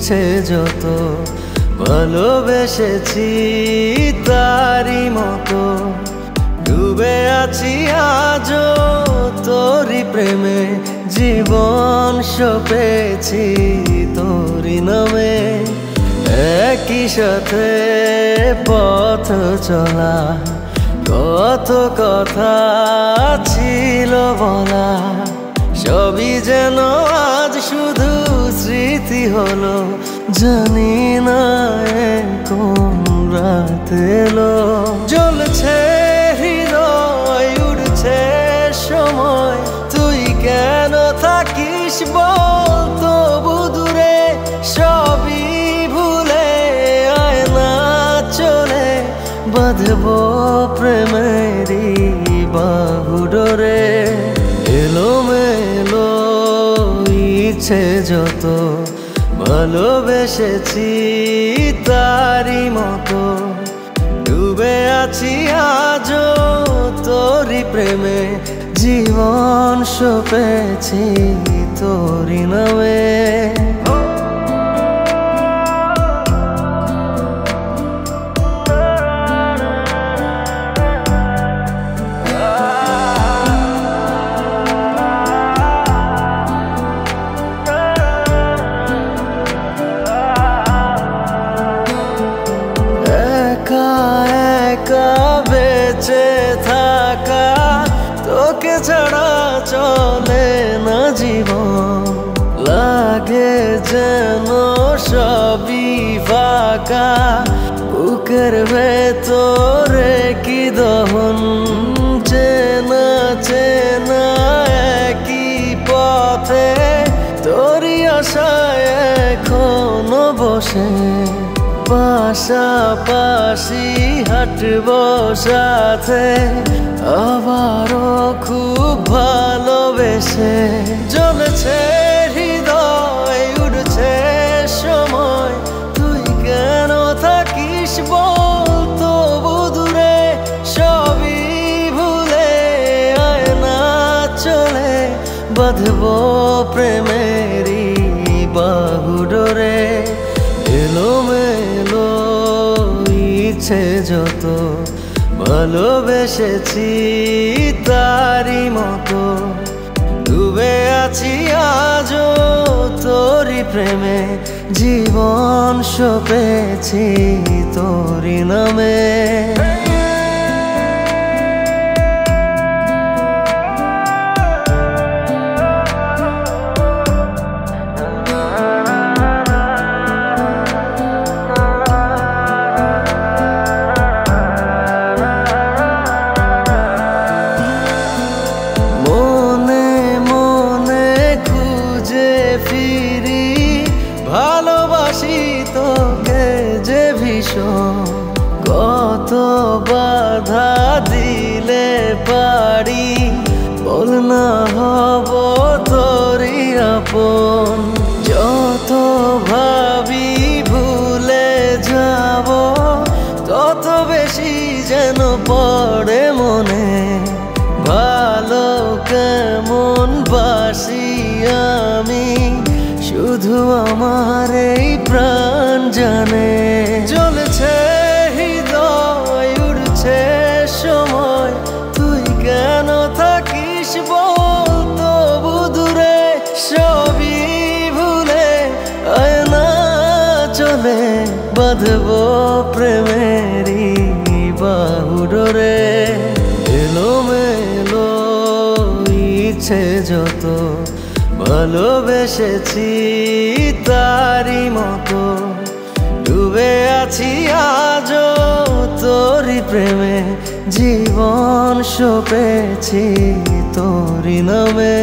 ইচ্ছে যত ভালোবেসেছি তারি মতো ডুবে আছি আজও তোরি প্রেমে জীবন সপেছি তোরি নামে একই সাথে পথ চলা কত কথা ছিল বলা সবই যেন আজ শুধু স্মৃতি হলো জানি না কোন রাত এলো জ্বলছে হৃদয় উড়ছে সময় তুই কেন থাকিস বল তবু দূরে সবই ভুলে আয় না চলে বাঁধবো প্রেমেরই বাহু ডোরে এলোমেলো ইচ্ছে যত ভালোবেসেছি তারি মতো ডুবে আছি আজও তোরি প্রেমে জীবন সপেছি তোরি নামে বেঁচে থাকা তোকে ছাড়া চলে না জীবন লাগে যেন সবই ফাঁকা বুকের ভেতরে কি দহন চেনা চেনা একই পথে তোরই আশায় এখনো বসে পাশাপাশি হাঁটবো সাথে আবারও খুব ভালোবেসে জ্বলছে হৃদয় উড়ছে সময় তুই কেন থাকিস বল তবু দূরে সবই ভুলে আয় না চলে বাঁধবো প্রেমেরই বাহু ডোরে এলোমেলো ইচ্ছে যত ভালোবেসেছি তারি মতো ডুবে আছি আজও তোরি প্রেমে জীবন সপেছি তোরি নামে ভালোবাসি তোকে যে ভীষণ কত বাধা দিলে পারি বল না হব তোরই আপন যত ভাবি ভুলে যাব তত বেশি যেন পড়ে মনে ভালো কেমন বাসি আমি শুধু আমার এই প্রাণ জানে জ্বলছে হৃদয় উড়ছে সময় তুই কেন থাকিস বল তবু দূরে সবই ভুলে আয় না চলে বাঁধবো প্রেমেরই বাহু ডোরে এলোমেলো ইচ্ছে যত ভালোবেসেছি তারি মতো ডুবে আছি আজও তোরি প্রেমে জীবন সপেছি তোরি নামে।